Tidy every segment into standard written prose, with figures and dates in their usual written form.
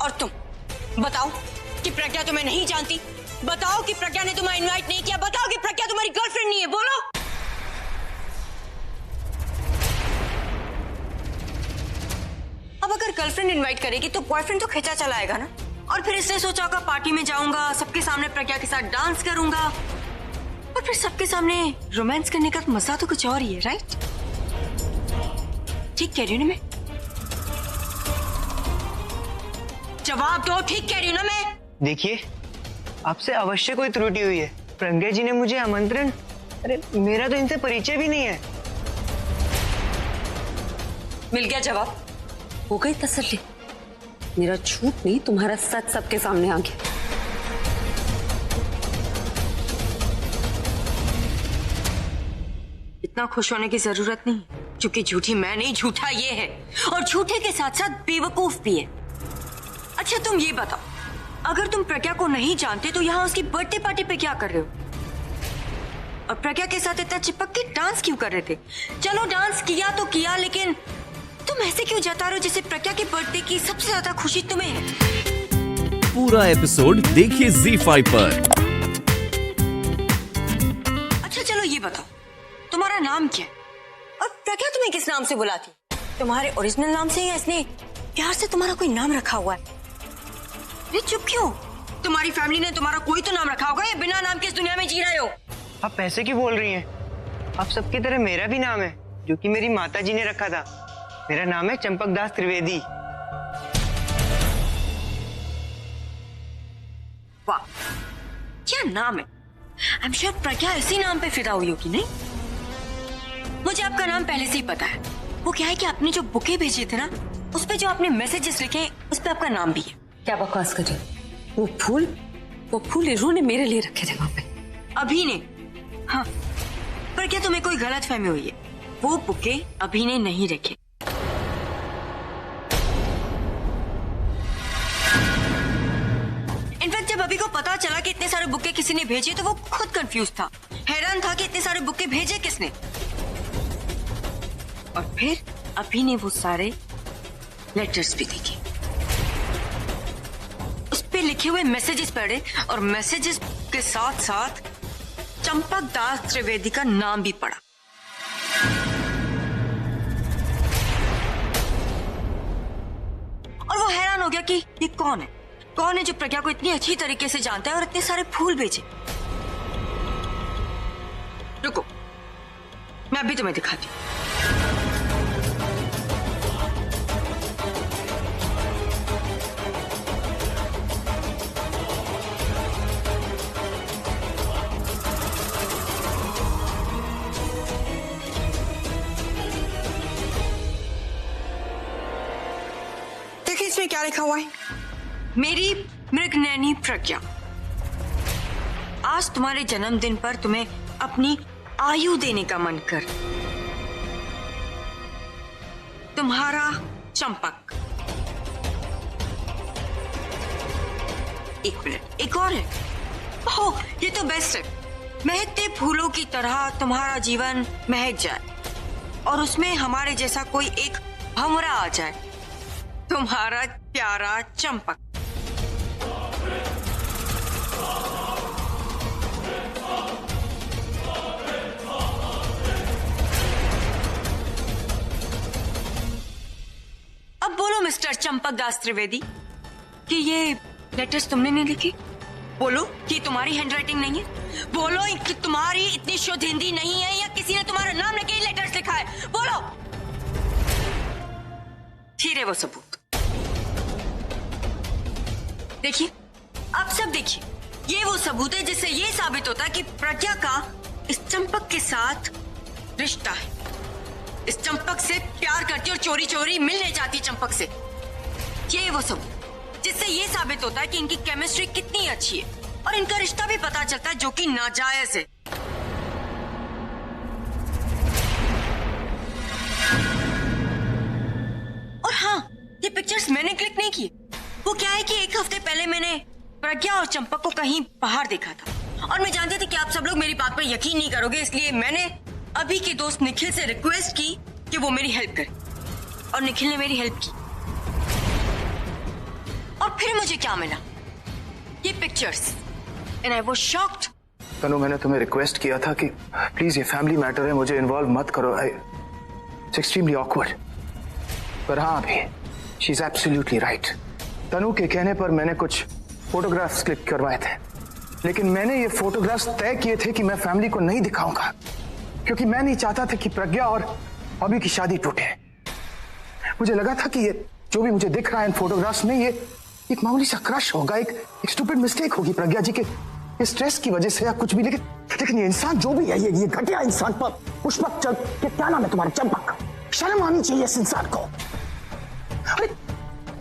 और तुम बताओ कि प्रज्ञा तुम्हें नहीं जानती, बताओ कि प्रज्ञा ने तुम्हें इनवाइट नहीं किया, बताओ कि प्रज्ञा तुम्हारी गर्लफ्रेंड नहीं है, बोलो। अब अगर गर्लफ्रेंड इनवाइट करेगी तो बॉयफ्रेंड तो खींचा चलाएगा ना, और फिर इसने सोचा होगा पार्टी में जाऊंगा, सबके सामने प्रज्ञा के साथ डांस करूंगा, और फिर सबके सामने रोमांस करने का मजा तो कुछ और ही है, राइट? ठीक कह रही हूँ ना मैं? जवाब दो, ठीक कह रही हूँ ना मैं? देखिए, आपसे अवश्य कोई त्रुटि हुई है। प्रज्ञा जी ने मुझे आमंत्रण, अरे मेरा तो इनसे परिचय भी नहीं है। मिल गया जवाब? हो गई तसल्ली? मेरा झूठ नहीं, तुम्हारा सच सबके सामने आ गया। इतना खुश होने की जरूरत नहीं, क्योंकि झूठी मैं नहीं, झूठा ये है, और झूठे के साथ साथ बेवकूफ भी है। अच्छा तुम ये बताओ, अगर तुम प्रज्ञा को नहीं जानते तो यहाँ उसकी बर्थडे पार्टी पे क्या कर रहे हो? और प्रज्ञा के साथ इतना चिपक के डांस क्यों कर रहे थे? चलो डांस किया तो किया, लेकिन तुम ऐसे क्यों जता रहे हो जैसे प्रज्ञा के बर्थडे की सबसे ज्यादा खुशी तुम्हें है? पूरा एपिसोड देखिए ZEE5 पर। अच्छा चलो ये बताओ, तुम्हारा नाम क्या है? और प्रज्ञा तुम्हें किस नाम से बुलाती? तुम्हारे ओरिजिनल नाम से, या इसने प्यार से तुम्हारा कोई नाम रखा हुआ है? ये चुप क्यों? तुम्हारी फैमिली ने तुम्हारा कोई तो नाम रखा होगा, या बिना नाम के इस दुनिया में जी रहे हो? आप पैसे क्यों बोल रही हैं? आप सबकी तरह मेरा भी नाम है, जो कि मेरी माता जी ने रखा था। मेरा नाम है चंपक दास त्रिवेदी। वाह, क्या नाम है! आई एम श्योर प्रज्ञा इसी नाम पे फिदा हुई होगी, नहीं? मुझे आपका नाम पहले से ही पता है। वो क्या है कि आपने जो बुके भेजे थे ना, उस पे जो आपने मैसेजेस लिखे, उस पे आपका नाम भी है। क्या बकवास कर रही हो? वो फूल इरू ने मेरे लिए रखे थे वहां पे। अभी ने? हाँ, पर क्या तुम्हें कोई गलत फहमी हुई है? वो बुके अभी ने नहीं रखे। इनफैक्ट जब अभी को पता चला कि इतने सारे बुके किसी ने भेजे, तो वो खुद कंफ्यूज था, हैरान था कि इतने सारे बुके भेजे किसने। और फिर अभी ने वो सारे लेटर्स भी देखे, उस पे लिखे हुए मैसेजेस पढ़े, और मैसेजेस के साथ साथ चंपक दास त्रिवेदी का नाम भी पढ़ा। और वो हैरान हो गया कि ये कौन है जो प्रज्ञा को इतनी अच्छी तरीके से जानता है और इतने सारे फूल भेजे। रुको, मैं अभी तुम्हें दिखाती हूँ। देखिए इसमें क्या लिखा हुआ है? मेरी मृगनैनी प्रज्ञा, आज तुम्हारे जन्मदिन पर तुम्हें अपनी आयु देने का मन कर, तुम्हारा चंपक। एक मिनट, एक और है। ओह, ये तो बेस्ट है। महकते फूलों की तरह तुम्हारा जीवन महक जाए, और उसमें हमारे जैसा कोई एक भंवरा आ जाए, तुम्हारा प्यारा चंपक। अब बोलो मिस्टर चंपक दास त्रिवेदी कि ये लेटर्स तुमने नहीं लिखी? बोलो कि तुम्हारी हैंडराइटिंग नहीं है? बोलो कि तुम्हारी इतनी शुद्ध हिंदी नहीं है, या किसी ने तुम्हारा नाम लेके ही लेटर्स लिखा है? बोलो। फिर वो सबूत देखिए, आप सब देखिए, ये वो सबूत है जिससे ये साबित होता है कि प्रज्ञा का इस चंपक के साथ रिश्ता है। इस चंपक से प्यार करती और चोरी चोरी मिलने जाती चंपक से। ये वो सबूत जिससे ये साबित होता है कि इनकी केमिस्ट्री कितनी अच्छी है, और इनका रिश्ता भी पता चलता है जो कि नाजायज है। और हाँ, ये पिक्चर्स मैंने क्लिक नहीं की। वो क्या है कि एक हफ्ते पहले मैंने प्रज्ञा और चंपक को कहीं बाहर देखा था, और मैं जानती थी कि आप सब लोग मेरी बात पर यकीन नहीं करोगे, इसलिए मैंने अभी के दोस्त निखिल से रिक्वेस्ट की कि वो मेरी हेल्प करे, और निखिल ने मेरी हेल्प की। और और फिर मुझे क्या मिला? ये pictures and I was shocked. Tanu, मैंने तुम्हें रिक्वेस्ट किया था कि प्लीज ये फैमिली मैटर है, मुझे इन्वॉल्व मत करो। It's extremely awkward. पर हाँ, अभी शी इज एब्सोल्युटली राइट। तनु के कहने पर मैंने कुछ फोटोग्राफ्स क्लिक करवाए थे, लेकिन मैंने ये फोटोग्राफ्स तय किए थे कि मैं फैमिली को नहीं दिखाऊंगा, क्योंकि मैं नहीं चाहता था कि प्रज्ञा और अभी की शादी टूटे। मुझे लगा था कि ये जो भी मुझे दिख रहा है इन फोटोग्राफ्स में, ये एक मामूली सा क्रश होगा, एक स्टूपिड मिस्टेक होगी प्रज्ञा जी के स्ट्रेस की वजह से या कुछ भी। लेकिन ये इंसान जो भी है, ये घटिया इंसान पर पुष्पक क्या नाम है तुम्हारे, चंपक, शर्म आनी चाहिए इस इंसान को। अरे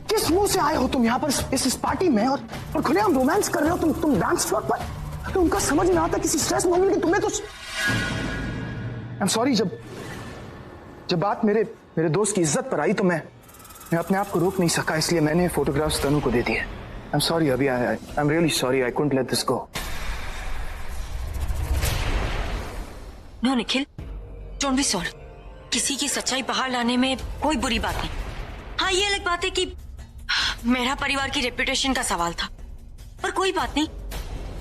किस मुंह से आए हो तुम यहाँ पर इस पार्टी में और खुलेआम रोमांस कर रहे हो तुम डांस फ्लोर पर। तो उनका समझ में आता किसी स्ट्रेस मोमेंट की तुम्हें तो। आई एम सॉरी, जब बात मेरे दोस्त की इज्जत पर आई तो मैं अपने आप को रोक नहीं सका, इसलिए मैंने फोटोग्राफ्स तनु को दे दिए। आई एम सॉरी अभी, I am really sorry, I couldn't let this go. No Nikhil, don't be sorry. किसी की सच्चाई बाहर लाने में कोई बुरी बात नहीं। हाँ, ये अलग बात है कि मेरा परिवार की रेपुटेशन का सवाल था, पर कोई बात नहीं,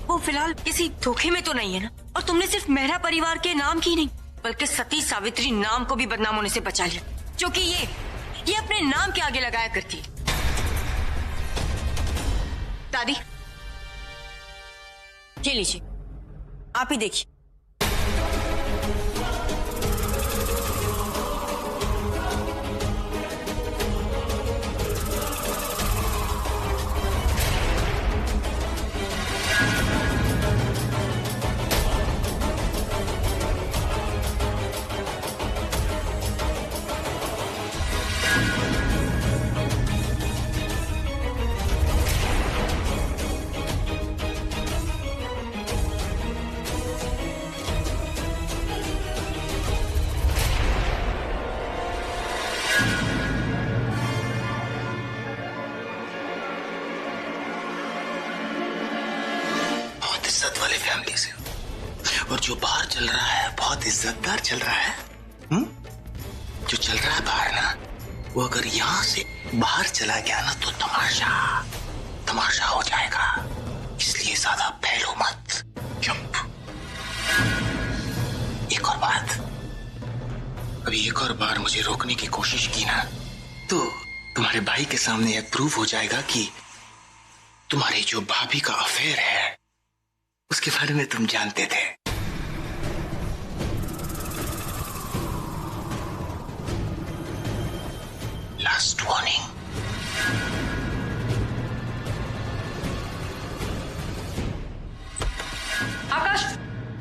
वो फिलहाल किसी धोखे में तो नहीं है ना। और तुमने सिर्फ मेरा परिवार के नाम की नहीं, बल्कि सती सावित्री नाम को भी बदनाम होने से बचा लिया, जो कि ये अपने नाम के आगे लगाया करती। दादी, ये लीजिए, आप ही देखिए। इज्जत वाले फैमिली से, और जो बाहर चल रहा है बहुत इज्जतदार चल रहा है। जो चल रहा है बाहर ना, वो अगर यहाँ से बाहर चला गया ना तो तमाशा हो जाएगा। इसलिए ज्यादा फैलो मत। चुप। एक और बात, अभी एक और बार मुझे रोकने की कोशिश की ना तो तुम्हारे भाई के सामने यह प्रूव हो जाएगा कि तुम्हारी जो भाभी का अफेयर है उसके बारे में तुम जानते थे। Last warning.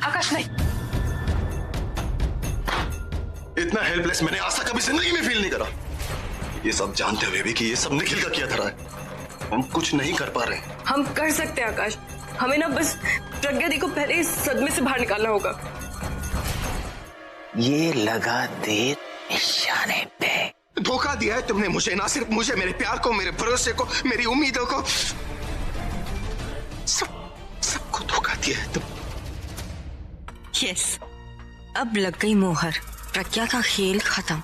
आकाश नहीं। इतना हेल्पलेस मैंने आज तक कभी जिंदगी में फील नहीं करा। ये सब जानते हुए भी कि ये सब निखिल का किया धरा है, हम कुछ नहीं कर पा रहे। हम कर सकते हैं आकाश, हमें ना बस प्रज्ञा दी को पहले इस सदमे से बाहर निकालना होगा। ये लगा दे निशाने पे। धोखा दिया है तुमने मुझे, ना सिर्फ मुझे, मेरे प्यार को, मेरे भरोसे को, मेरी उम्मीदों को, सबको धोखा दिया है तुम। यस, अब लग गई मोहर। प्रज्ञा का खेल खत्म।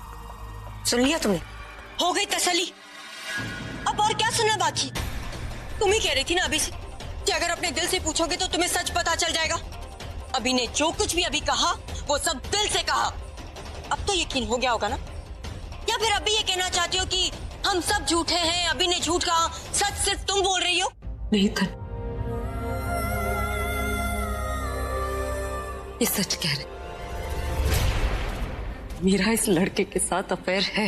सुन लिया तुमने? हो गई तसल्ली। अब और क्या सुनना बाकी? तुम ही कह रही थी ना अभी से कि अगर अपने दिल से पूछोगे तो तुम्हें सच पता चल जाएगा। अभी ने जो कुछ भी अभी कहा वो सब दिल से कहा। अब तो यकीन हो गया होगा ना? या फिर अभी ये कहना चाहती हो कि हम सब झूठे हैं, अभी ने झूठ कहा, सच सिर्फ तुम बोल रही हो? नहीं धन, ये सच कह रहे। मेरा इस लड़के के साथ अफेयर है।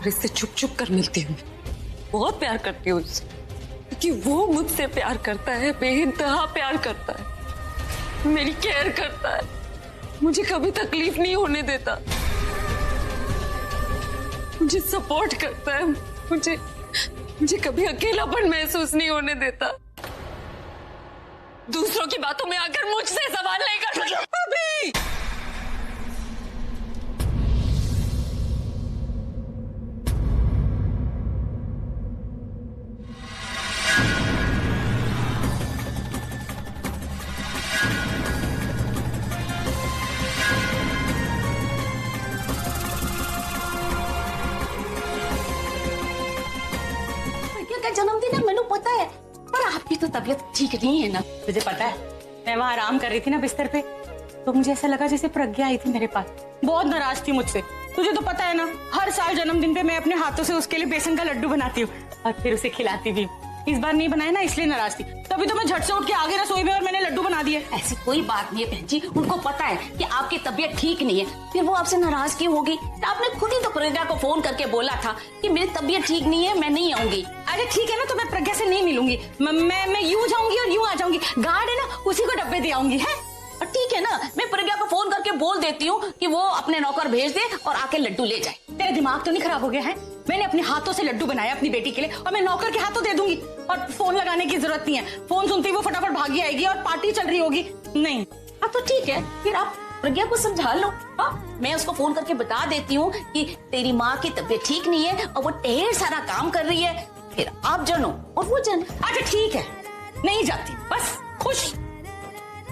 इससे छुप छुप कर मिलती हूँ, बहुत प्यार करती हूँ उससे, क्योंकि वो मुझसे प्यार करता है, बेइंतहा प्यार करता है, मेरी केयर करता है, मुझे कभी तकलीफ नहीं होने देता, मुझे सपोर्ट करता है, मुझे कभी अकेलापन महसूस नहीं होने देता। दूसरों की बातों में आकर मुझसे सवाल नहीं करता। अभी जन्मदिन है, मैंने पता है, पर आपकी तो तबीयत ठीक नहीं है ना। तुझे पता है, मैं वहाँ आराम कर रही थी ना बिस्तर पे, तो मुझे ऐसा लगा जैसे प्रज्ञा आई थी मेरे पास। बहुत नाराज थी मुझसे। तुझे तो पता है ना, हर साल जन्मदिन पे मैं अपने हाथों से उसके लिए बेसन का लड्डू बनाती हूँ और फिर उसे खिलाती भी। इस बार नहीं बनाया ना, इसलिए नाराज थी। तभी तो मैं झट से उठ के आ गई रसोई में और मैंने लड्डू बना दिए। ऐसी कोई बात नहीं है बहन जी, उनको पता है कि आपकी तबीयत ठीक नहीं है, फिर वो आपसे नाराज क्यों होगी? आपने खुद ही तो प्रज्ञा को फोन करके बोला था कि मेरी तबीयत ठीक नहीं है, मैं नहीं आऊंगी। अरे ठीक है ना, तो मैं प्रज्ञा से नहीं मिलूंगी, मैं यूं जाऊंगी और यूं आ जाऊंगी। गार्ड है ना, उसी को डब्बे दे आऊंगी। है ठीक है ना, मैं प्रज्ञा को फोन करके बोल देती हूँ कि वो अपने नौकर भेज दे और आके लड्डू ले जाए। तेरा दिमाग तो नहीं खराब हो गया है? मैंने अपने हाथों से लड्डू बनाया अपनी बेटी के लिए और मैं नौकर के हाथों दे दूंगी। और फोन लगाने की जरूरत नहीं है, फोन सुनते ही वो फटाफट भागी आएगी और पार्टी चल रही होगी। नहीं। हाँ तो ठीक है, फिर आप प्रज्ञा को समझा लो। हाँ, मैं उसको फोन करके बता देती हूँ कि तेरी माँ की तबीयत ठीक नहीं है और वो ढेर सारा काम कर रही है, फिर आप जानो और वो जाने। अच्छा ठीक है, नहीं जाती, बस खुश।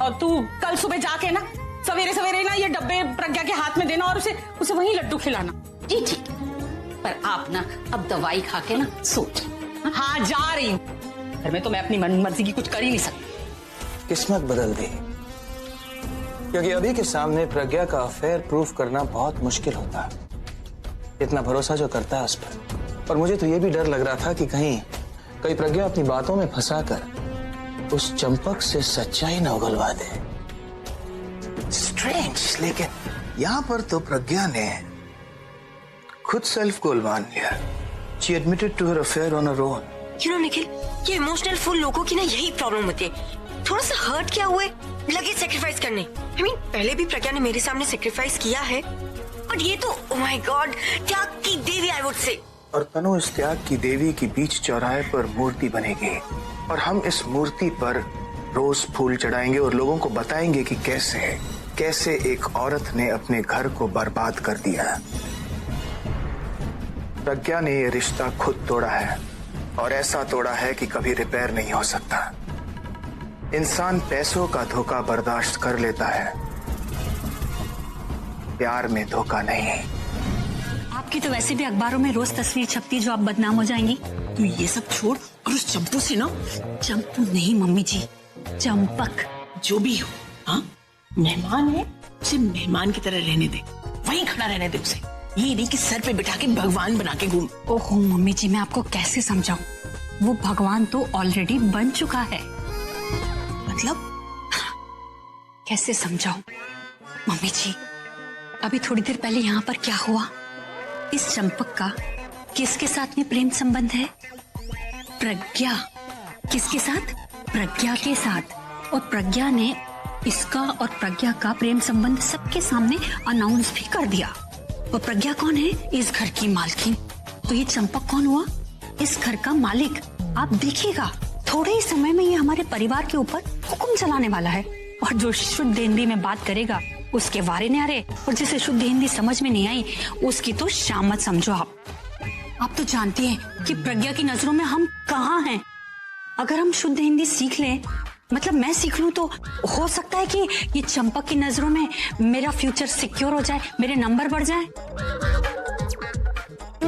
और तू कल सुबह जाके ना सवेरे सवेरे ना ये डब्बे प्रज्ञा के हाथ में देना और उसे वहीं लड्डू खिलाना। जी ठीक है, पर आप ना अब दवाई खा के ना सो जाओ। हाँ जा रही हूँ, घर में तो मैं अपनी मन मर्जी की कुछ कर ही नहीं सकती। किस्मत बदल दी, क्योंकि अभी के सामने प्रज्ञा का अफेयर प्रूफ करना बहुत मुश्किल होता है। इतना भरोसा जो करता है उस पर। और मुझे तो ये भी डर लग रहा था कि कहीं प्रज्ञा अपनी बातों में फंसाकर उस चंपक से सच्चाई न उगलवा दे। स्ट्रेंज, लेकिन यहां पर तो प्रज्ञा ने खुद सेल्फ गोल मान लिया। She admitted to her affair on her own. You know Nikhil, ये इमोशनल फुल लोगों की ना यही प्रॉब्लम होती है। थोड़ा सा हर्ट क्या हुए लगे सेक्रीफाइस करने। I mean, पहले भी प्रज्ञा ने मेरे सामने सेक्रीफाइस किया है, और ये तो oh my God, त्याग की देवी आई वुड से। और तनु इस त्याग की देवी की बीच चौराहे पर मूर्ति बनेगी और हम इस मूर्ति पर रोज फूल चढ़ाएंगे और लोगों को बताएंगे कि कैसे एक औरत ने अपने घर को बर्बाद कर दिया। प्रज्ञा ने ये रिश्ता खुद तोड़ा है और ऐसा तोड़ा है कि कभी रिपेयर नहीं हो सकता। इंसान पैसों का धोखा बर्दाश्त कर लेता है, प्यार में धोखा नहीं। आपकी तो वैसे भी अखबारों में रोज तस्वीर छपती है जो आप बदनाम हो जाएंगी। तू ये सब छोड़ और उस चंपू से ना। चंपू नहीं मम्मी जी, चंपक। जो भी हो, हाँ मेहमान है, उसे मेहमान की तरह रहने दे, वहीं खड़ा रहने दे उसे। ये नहीं कि सर पे बिठा के भगवान बना के घूम। ओहो मम्मी जी, मैं आपको कैसे समझाऊं, वो भगवान तो ऑलरेडी बन चुका है। मतलब कैसे समझाऊं मम्मी जी, अभी थोड़ी देर पहले यहाँ पर क्या हुआ? इस चंपक का किसके साथ में प्रेम संबंध है? प्रज्ञा। किसके साथ? प्रज्ञा के साथ। और प्रज्ञा ने इसका और प्रज्ञा का प्रेम संबंध सबके सामने अनाउंस भी कर दिया। और प्रज्ञा कौन है? इस घर की मालकिन। तो ये चंपक कौन हुआ? इस घर का मालिक। आप देखिएगा थोड़े ही समय में ये हमारे परिवार के ऊपर हुक्म चलाने वाला है। और जो शुद्ध हिंदी में बात करेगा उसके वारे न्यारे, और जिसे शुद्ध हिंदी समझ में नहीं आई उसकी तो शामत समझो आप तो जानती हैं कि प्रज्ञा की नजरों में हम कहाँ हैं। अगर हम शुद्ध हिंदी सीख लें, मतलब मैं सीख लूं, तो हो सकता है कि ये चंपक की नजरों में मेरा फ्यूचर सिक्योर हो जाए, मेरे नंबर बढ़ जाए।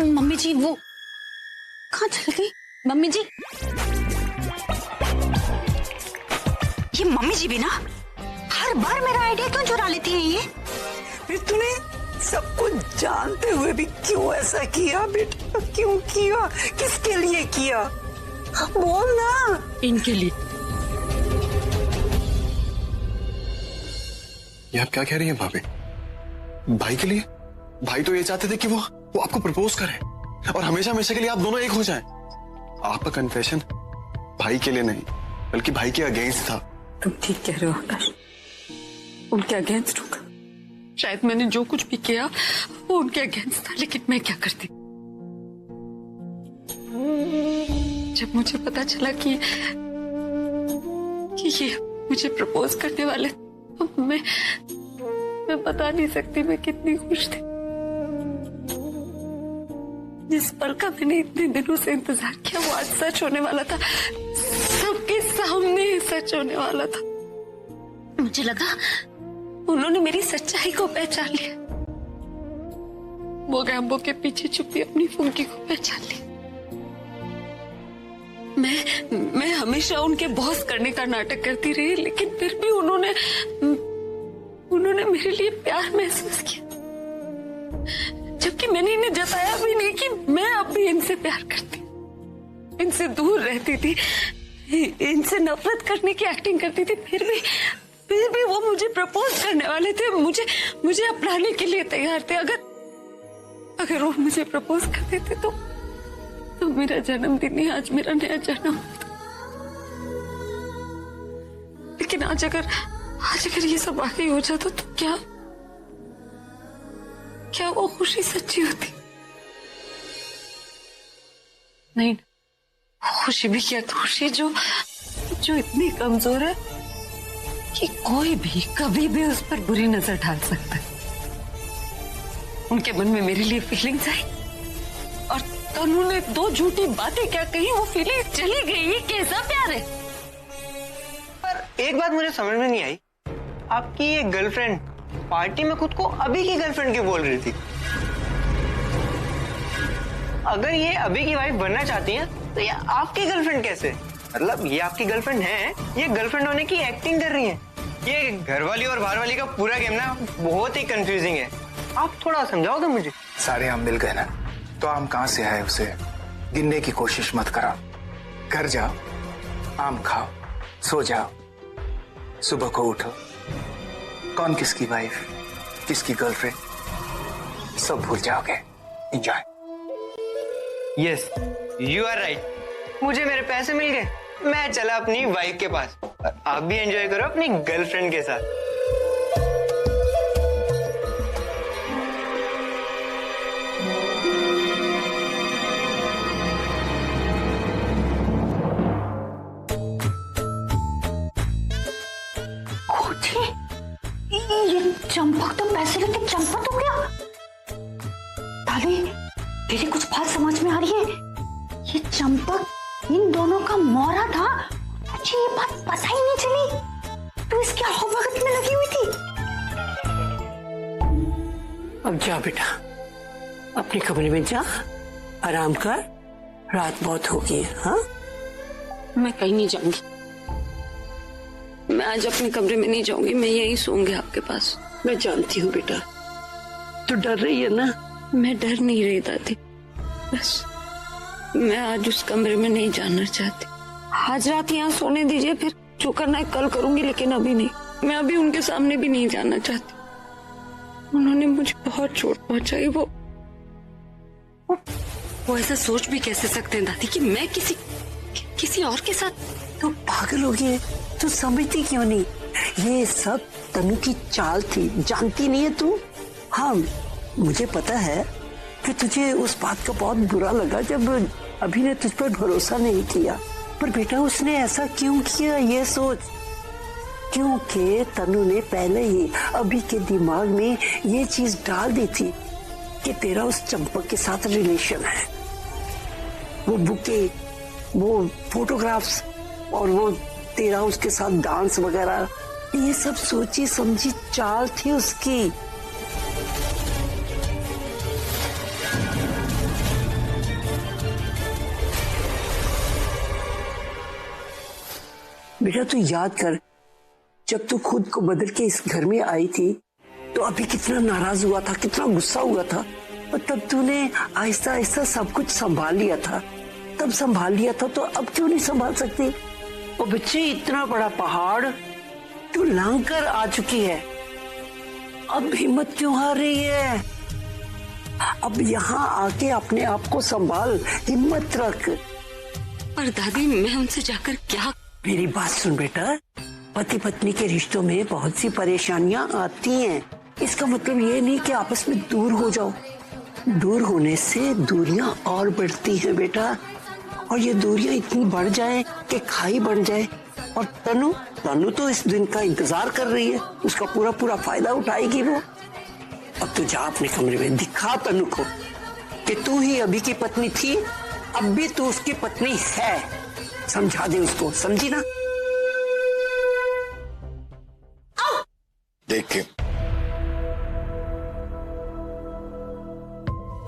मम्मी जी वो कहाँ चली गई? मम्मी जी, ये मम्मी जी भी ना हर बार मेरा आइडिया क्यों चुरा लेती है ये? फिर तूने सब कुछ जानते हुए भी क्यों ऐसा किया बेटा? क्यों किया? किसके लिए किया? बोल ना। इनके लिए। ये आप क्या कह रही हैं भाभी? भाई के लिए? भाई तो ये चाहते थे कि वो आपको प्रपोज करे और हमेशा हमेशा के लिए आप दोनों एक हो जाएं। आपका कन्फेशन भाई के लिए नहीं बल्कि भाई के अगेंस्ट था। तुम ठीक कह रहे हो आकाश, उनके अगेंस्ट होगा। शायद मैंने जो कुछ भी किया वो उनके अगेंस्ट था, लेकिन मैं क्या करती। जब मुझे पता चला कि ये मुझे प्रपोज करने वाले, तो मैं बता नहीं सकती मैं कितनी खुश थी। जिस पल का मैंने इतने दिनों से इंतजार किया वो आज सच होने वाला था, सबके सामने सच होने वाला था। मुझे लगा उन्होंने मेरी सच्चाई को पहचान लिया, मोगैम्बो के पीछे छुपी अपनी फुंकी को पहचान लिया। मैं हमेशा उनके बॉस करने का नाटक करती रही, लेकिन फिर भी उन्होंने मेरे लिए प्यार महसूस किया, जबकि मैंने इन्हें जताया भी नहीं कि मैं अब भी इनसे प्यार करती, इनसे दूर रहती थी, इनसे नफरत करने की एक्टिंग करती थी। फिर भी वो मुझे प्रपोज करने वाले थे, मुझे अपनाने के लिए तैयार थे। अगर वो मुझे प्रपोज कर देते तो मेरा जन्मदिन ही आज मेरा नया जन्म होता। लेकिन आज अगर ये सब वाकई हो जाता तो क्या वो खुशी सच्ची होती? नहीं, खुशी भी क्या, खुशी जो इतनी कमजोर है कि कोई भी कभी भी उस पर बुरी नजर डाल सकता है। उनके मन में मेरे लिए फीलिंग्स आई और तनु ने 2 झूठी बातें क्या कही, वो फीलिंग चली गई। ये कैसा प्यार है? पर एक बात मुझे समझ में नहीं आई, आपकी ये गर्लफ्रेंड पार्टी में खुद को अभी की गर्लफ्रेंड क्यों बोल रही थी? अगर ये अभी की वाइफ बनना चाहती हैं तो ये आपकी गर्लफ्रेंड कैसे? मतलब ये आपकी गर्लफ्रेंड है, ये गर्लफ्रेंड होने की एक्टिंग कर रही है। ये घरवाली और बाहर वाली का पूरा गेम ना बहुत ही कंफ्यूजिंग है। आप थोड़ा समझाओ तो मुझे। सारे आम मिल गए ना, तो आम कहां से आए उसे गिनने की कोशिश मत करो। घर जाओ, आम खाओ, सो जाओ, सुबह को उठो, कौन किसकी वाइफ, किसकी गर्लफ्रेंड, सब भूल जाओगे। Enjoy. Yes, you are right. मुझे मेरे पैसे मिल गए, मैं चला अपनी वाइफ के पास, और आप भी एंजॉय करो अपनी गर्लफ्रेंड के साथ। ये चंपक तो पैसे लेके चंपत हो गया। दादी, मेरी कुछ बात समझ में आ रही है। ये चंपक इन दोनों का मौरा था, मुझे ये बात पता ही नहीं चली। तो इसके भगत में लगी हुई थी। अब जा बेटा, अपने कमरे में जा, आराम कर, रात बहुत हो गई है। हाँ, मैं कहीं नहीं जाऊंगी, मैं आज अपने कमरे में नहीं जाऊंगी, मैं यहीं सोऊंगी आपके पास। मैं जानती हूँ बेटा, तू डर रही है ना। मैं डर नहीं रही दादी, बस मैं आज उस कमरे में नहीं जाना चाहती। आज रात यहाँ सोने दीजिए, फिर जो करना है कल करूंगी, लेकिन अभी नहीं। मैं अभी उनके सामने भी नहीं जाना चाहती। उन्होंने मुझे बहुत चोट पहुंचाई। वो ऐसा सोच भी कैसे सकते हैं दादी कि मैं किसी और के साथ? तू पागल हो गई है, तू समझती क्यों नहीं? ये सब तनु की चाल थी, जानती नहीं है तू? हाँ, मुझे पता है कि तुझे उस बात का बहुत बुरा लगा जब अभी ने तुझ पर भरोसा नहीं किया, पर बेटा उसने ऐसा क्यों किया ये सोच। क्योंकि तनु ने पहले ही अभी के दिमाग में ये चीज डाल दी थी कि तेरा उस चंपक के साथ रिलेशन है। वो बुके, वो फोटोग्राफ्स और वो तेरा उसके साथ डांस वगैरह, ये सब सोची समझी चाल थी उसकी। बेटा तू याद कर, जब तू खुद को बदल के इस घर में आई थी तो अभी कितना नाराज हुआ था, कितना गुस्सा हुआ था, और तब तूने आहिस्ता आहिस्ता सब कुछ संभाल लिया था। तब संभाल लिया था तो अब क्यों नहीं संभाल सकती? और बच्चे, इतना बड़ा पहाड़ तू लांग कर आ चुकी है, अब हिम्मत क्यों हार रही है? अब यहाँ आके अपने आप को संभाल, हिम्मत रख। पर दादी, मैं उनसे जाकर क्या? मेरी बात सुन बेटा, पति पत्नी के रिश्तों में बहुत सी परेशानियां आती हैं। इसका मतलब ये नहीं कि आपस में दूर हो जाओ। दूर होने से दूरियां और बढ़ती हैं बेटा, और ये दूरियां इतनी बढ़ जाए कि खाई बन जाए। और तनु तो इस दिन का इंतजार कर रही है, उसका पूरा फायदा उठाएगी वो। अब तू जा अपने कमरे में, दिखा तनु को कि तू ही अभी की पत्नी थी, अब भी तू उसकी पत्नी है। समझा दे उसको, समझी ना? देख के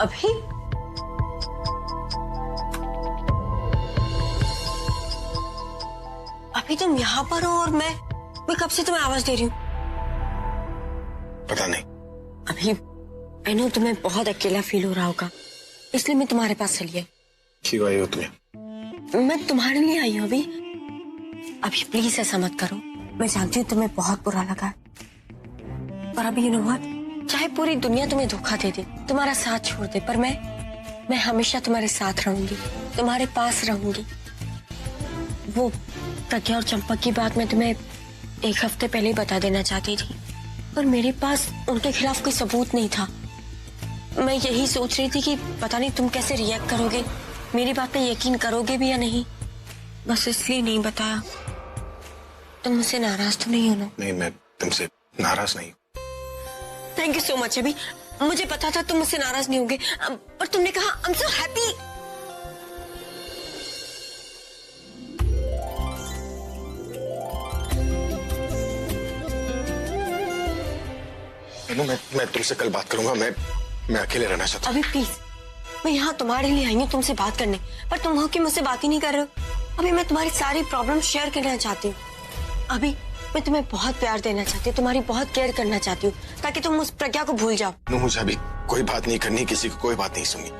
अभी अभी तुम यहाँ पर हो और मैं कब से तुम्हें आवाज दे रही हूँ? पता नहीं। अभी आई नो तुम्हें बहुत अकेला फील हो रहा होगा, इसलिए मैं तुम्हारे पास चली आई। क्यों आई हो तुम्हें? मैं तुम्हारे लिए आई हूँ अभी। अभी प्लीज ऐसा मत करो, मैं जानती हूँ तुम्हें बहुत बुरा लगा है, पर अभी यू नो व्हाट, चाहे पूरी दुनिया तुम्हें धोखा दे दे, तुम्हारा साथ छोड़ दे, पर मैं हमेशा तुम्हारे साथ रहूंगी, तुम्हारे पास रहूंगी। वो प्रज्ञा और चंपक की बात मैं तुम्हें 1 हफ्ते पहले ही बता देना चाहती थी, पर मेरे पास उनके खिलाफ कोई सबूत नहीं था। मैं यही सोच रही थी कि पता नहीं तुम कैसे रिएक्ट करोगे, मेरी बात पे यकीन करोगे भी या नहीं, बस इसलिए नहीं बताया। तुम मुझसे नाराज तो नहीं हो ना? नहीं, मैं तुमसे नाराज नहीं हूँ। Thank you so much. अभी मुझे पता था तुम मुझसे नाराज नहीं होगे, पर तुमने कहा आई एम सो हैप्पी। मैं तुमसे कल बात करूंगा। मैं अकेले रहना चाहता हूँ। अभी प्लीज, मैं यहाँ तुम्हारे लिए आई हूँ तुमसे बात करने, पर तुम हो कि मुझसे बात ही नहीं कर रहे हो। अभी मैं तुम्हारी सारी प्रॉब्लम शेयर करना चाहती हूँ। अभी मैं तुम्हें बहुत प्यार देना चाहती हूँ, तुम्हारी बहुत केयर करना चाहती हूँ, ताकि तुम उस प्रज्ञा को भूल जाओ। मुझे अभी कोई बात नहीं करनी, किसी को कोई बात नहीं सुननी।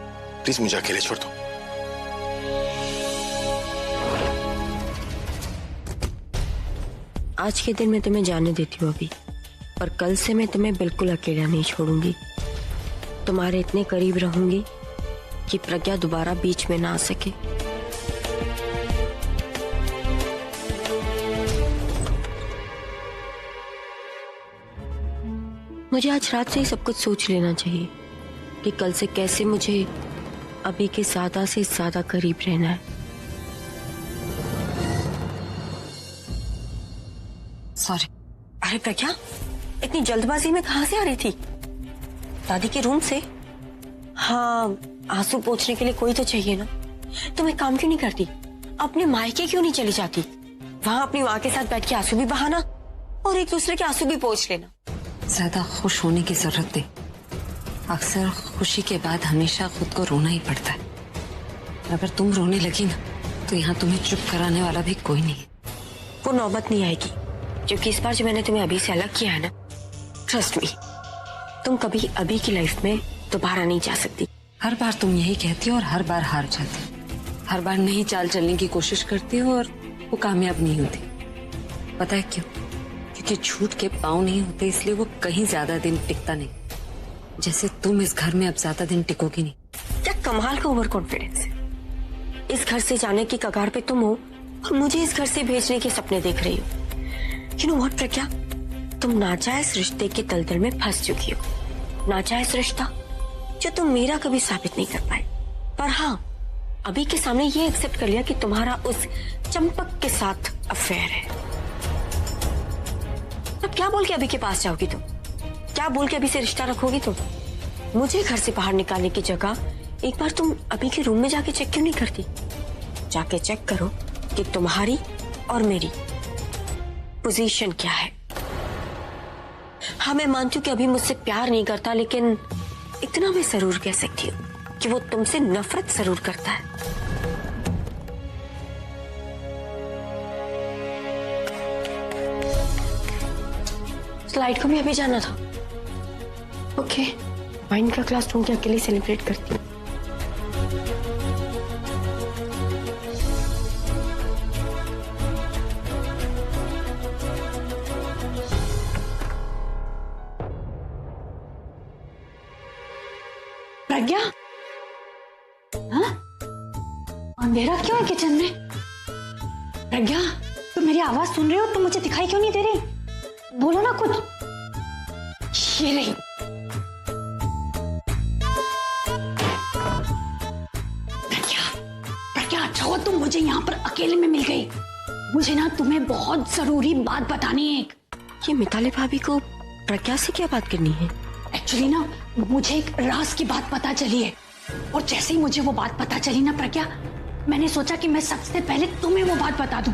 प्लीज मुझे अकेले छोड़ दो। आज के दिन मैं तुम्हें जाने देती हूँ अभी, पर कल से मैं तुम्हें बिल्कुल अकेला नहीं छोड़ूंगी। तुम्हारे इतने करीब रहूंगी कि प्रज्ञा दोबारा बीच में ना आ सके। मुझे आज रात से ही सब कुछ सोच लेना चाहिए कि कल से कैसे मुझे अभी के ज्यादा से ज्यादा करीब रहना है। सॉरी। अरे प्रज्ञा, इतनी जल्दबाजी में कहां से आ रही थी? दादी के रूम से? हाँ, आंसू पोंछने के लिए कोई तो चाहिए ना। तुम एक काम क्यों नहीं करती, अपने मायके क्यों नहीं चली जाती? वहां अपनी माँ के साथ बैठ के आंसू भी बहाना और एक दूसरे के आंसू भी पोंछ लेना। ज्यादा खुश होने की जरूरत नहीं, अक्सर खुशी के बाद हमेशा खुद को रोना ही पड़ता है। अगर तुम रोने लगी ना, तो यहाँ तुम्हें चुप कराने वाला भी कोई नहीं है। वो नौबत नहीं आएगी, क्योंकि इस बार जो मैंने तुम्हें अभी से अलग किया है ना, ट्रस्ट मी, तुम कभी अभी की लाइफ में दोबारा नहीं जा सकती। हर बार तुम यही कहती हो और हर बार हार जाती हो। हर बार नई चाल चलने की कोशिश करती हो और वो कामयाब नहीं होती। पता है क्यों? क्योंकि झूठ के पाँव नहीं होते, इसलिए वो कहीं ज्यादा दिन टिकता नहीं। जैसे तुम इस घर में अब ज्यादा दिन टिकोगी नहीं। क्या कमाल का ओवर कॉन्फिडेंस है। इस घर से जाने की कगार पे तुम हो और मुझे इस घर से भेजने के सपने देख रही हो। यू नो व्हाट प्रज्ञा, तुम नाजायज रिश्ते के दलदल में फंस चुकी हो। नाजायज रिश्ता जो तुम मेरा कभी साबित नहीं कर पाए, पर हाँ, अभी के सामने ये एक्सेप्ट कर लिया कि तुम्हारा उस चंपक के साथ अफेयर है। अब क्या बोल के अभी के पास जाओगी तुम? क्या बोल के अभी से रिश्ता रखोगी तुम? मुझे घर से बाहर निकालने की जगह एक बार तुम अभी के रूम में जाके चेक क्यों नहीं करती? जाके चेक करो कि तुम्हारी और मेरी पोजीशन क्या है। हाँ, मैं मानती हूँ कि अभी मुझसे प्यार नहीं करता, लेकिन इतना मैं जरूर कह सकती हूँ कि वो तुमसे नफरत जरूर करता है। स्लाइड को भी अभी जाना था। ओके, वाइन का क्लास तुम क्या अकेले सेलिब्रेट करती हूँ। प्रज्ञा, हाँ? अंधेरा क्यों है किचन में? प्रज्ञा, तुम मेरी आवाज सुन रही हो? तुम मुझे दिखाई क्यों नहीं दे रही? बोलो ना कुछ। ये रही। प्रज्ञा, अच्छा हुआ तुम मुझे यहाँ पर अकेले में मिल गई। मुझे ना तुम्हें बहुत जरूरी बात बतानी है। ये मिताली भाभी को प्रज्ञा से क्या बात करनी है? एक्चुअली ना, मुझे एक राज की बात पता चली है, और जैसे ही मुझे वो बात पता चली ना प्रज्ञा, मैंने सोचा कि मैं सबसे पहले तुम्हें वो बात बता दूं।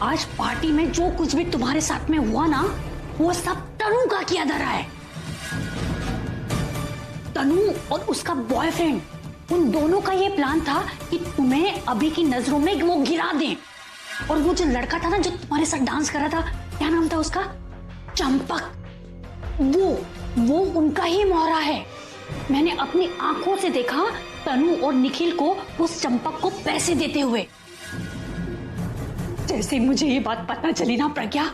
आज पार्टी में जो कुछ भी तुम्हारे साथ में हुआ ना, वो सब तनु का किया धरा है। तनु और उसका बॉयफ्रेंड, उन दोनों का ये प्लान था कि तुम्हें अभी की नजरों में वो गिरा दें। और वो जो लड़का था ना जो तुम्हारे साथ डांस कर रहा था, क्या नाम था उसका? चंपक। वो उनका ही मोहरा है। मैंने अपनी आंखों से देखा तनु और निखिल को उस चंपक को पैसे देते हुए। जैसे मुझे ये बात पता चली ना प्रज्ञा,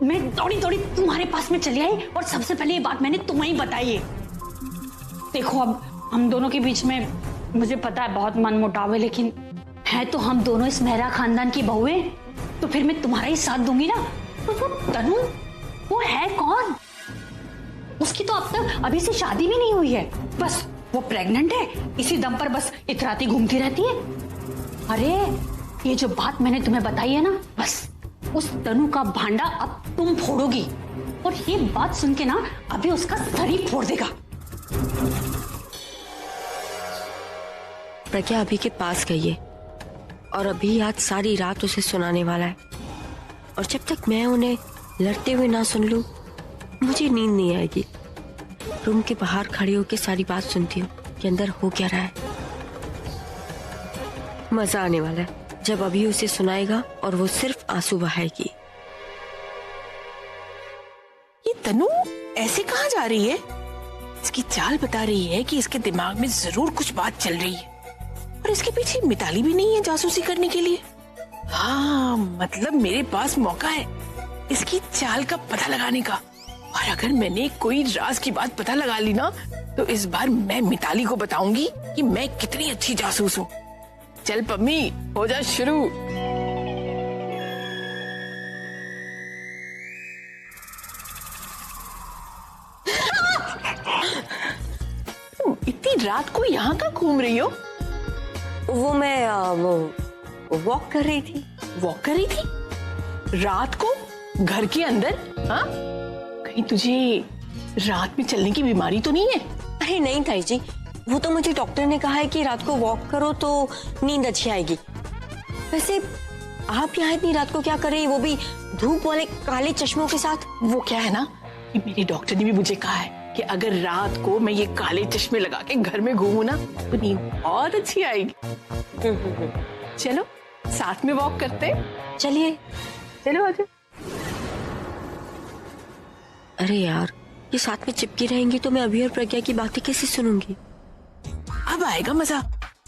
मैं दौड़ी तुम्हारे पास में चली आई और सबसे पहले ये बात मैंने तुम्हें ही बताई है। देखो अब हम दोनों के बीच में मुझे पता है बहुत मनमुटाव है, लेकिन है तो हम दोनों इस मेहरा खानदान की बहुएं, तो फिर मैं तुम्हारा ही साथ दूंगी ना। तो वो तनु, वो है कौन? उसकी तो अब तक अभी से शादी भी नहीं हुई है, बस वो प्रेग्नेंट है, इसी दम पर बस इतराती घूमती रहती है। अरे ये जो बात मैंने तुम्हें बताई है ना, बस उस तनु का भांडा अब तुम फोड़ोगी, और ये बात सुन के ना अभी उसका सर ही फोड़ देगा। प्रज्ञा अभी के पास गई है और अभी आज सारी रात उसे सुनाने वाला है, और जब तक मैं उन्हें लड़ते हुए ना सुन लूं, मुझे नींद नहीं आएगी। रूम के बाहर खड़े होकर सारी बात सुनती हूँ कि अंदर हो क्या रहा है। मजा आने वाला है जब अभी उसे सुनाएगा और वो सिर्फ आंसू बहाएगी। ये तनु ऐसे कहाँ जा रही है? इसकी चाल बता रही है कि इसके दिमाग में जरूर कुछ बात चल रही है, और इसके पीछे मिताली भी नहीं है जासूसी करने के लिए। हाँ, मतलब मेरे पास मौका है इसकी चाल का पता लगाने का, और अगर मैंने कोई राज की बात पता लगा ली ना, तो इस बार मैं मिताली को बताऊंगी कि मैं कितनी अच्छी जासूस हूँ। चल पम्मी, हो जा शुरू। इतनी रात को यहाँ का घूम रही हो? वो मैं वॉक कर रही थी। वॉक कर रही थी रात को घर के अंदर? हाँ, कहीं तुझे रात में चलने की बीमारी तो नहीं है? अरे नहीं ताई जी, वो तो मुझे डॉक्टर ने कहा है कि रात को वॉक करो तो नींद अच्छी आएगी। वैसे आप यहाँ इतनी रात को क्या कर रही, वो भी धूप वाले काले चश्मों के साथ? वो क्या है ना कि मेरे डॉक्टर ने भी मुझे कहा है कि अगर रात को मैं ये काले चश्मे लगा के घर में घूमूं ना, तो नींद बहुत अच्छी आएगी। चलो साथ में वॉक करते हैं। चलिए, चलो आजा। अरे यार, ये साथ में चिपकी रहेंगी तो मैं अभी और प्रज्ञा की बातें कैसे सुनूंगी? अब आएगा मजा।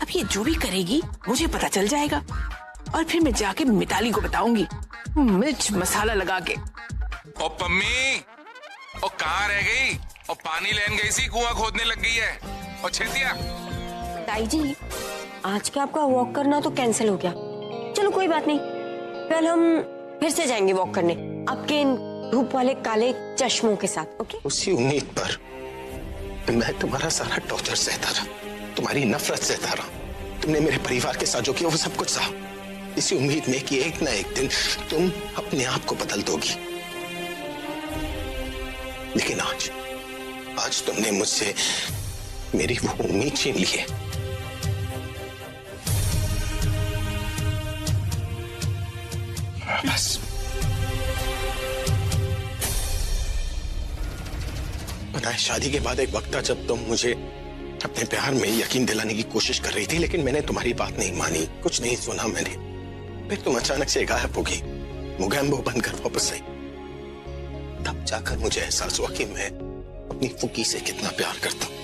अब ये जो भी करेगी मुझे पता चल जाएगा, और फिर मैं जाके मिताली को बताऊंगी मिर्च मसाला लगा के। ओ पम्मी, ओ कहाँ रह गई? और पानी लेन गई सी, कुआं खोदने लग गई है। और छेतिया। ताई जी, आज का आपका वॉक करना तो कैंसिल हो गया। चलो कोई बात नहीं, कल हम फिर से जाएंगे वॉक करने आपके इन धूप वाले काले चश्मों के साथ। ओके? उसी उम्मीद पर मैं तुम्हारा सारा टॉर्चर सहता रहा, तुम्हारी नफरत सहता रहा। तुमने मेरे परिवार के साथ जो किया वो सब कुछ सहा, इसी उम्मीद में कि एक ना एक दिन तुम अपने आप को बदल दोगी। लेकिन आज तुमने मुझसे मेरी वो उम्मीद छीन ली है। बस पता है, शादी के बाद एक वक्त था जब तुम मुझे अपने प्यार में यकीन दिलाने की कोशिश कर रही थी, लेकिन मैंने तुम्हारी बात नहीं मानी, कुछ नहीं सुना मैंने। फिर तुम अचानक से गायब हो गई, मुगैम्बो बनकर वापस आई। तब जाकर मुझे एहसास हुआ कि मैं अपनी फुकी से कितना प्यार करता हूं।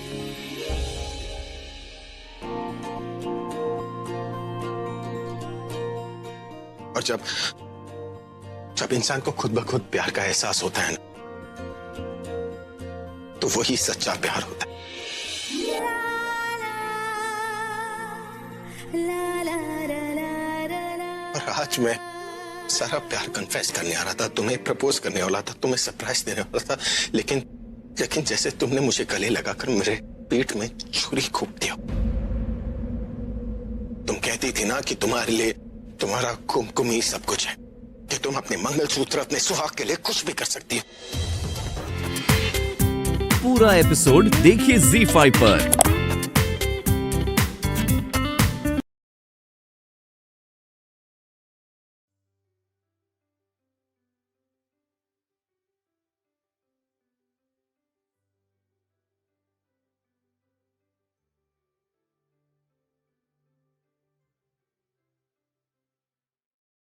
और जब इंसान को खुद ब खुद प्यार का एहसास होता है ना, तो वही सच्चा प्यार होता है। और आज मैं सारा प्यार कन्फेस करने आ रहा था, तुम्हें प्रपोज करने वाला था, तुम्हें सरप्राइज देने वाला था, लेकिन जैसे तुमने मुझे गले लगाकर मेरे पीठ में छुरी घोंप दिया। तुम कहती थी ना कि तुम्हारे लिए तुम्हारा कुमकुम ही सब कुछ है, कि तुम अपने मंगलसूत्र, अपने सुहाग के लिए कुछ भी कर सकती हो। पूरा एपिसोड देखिए ZEE5 पर।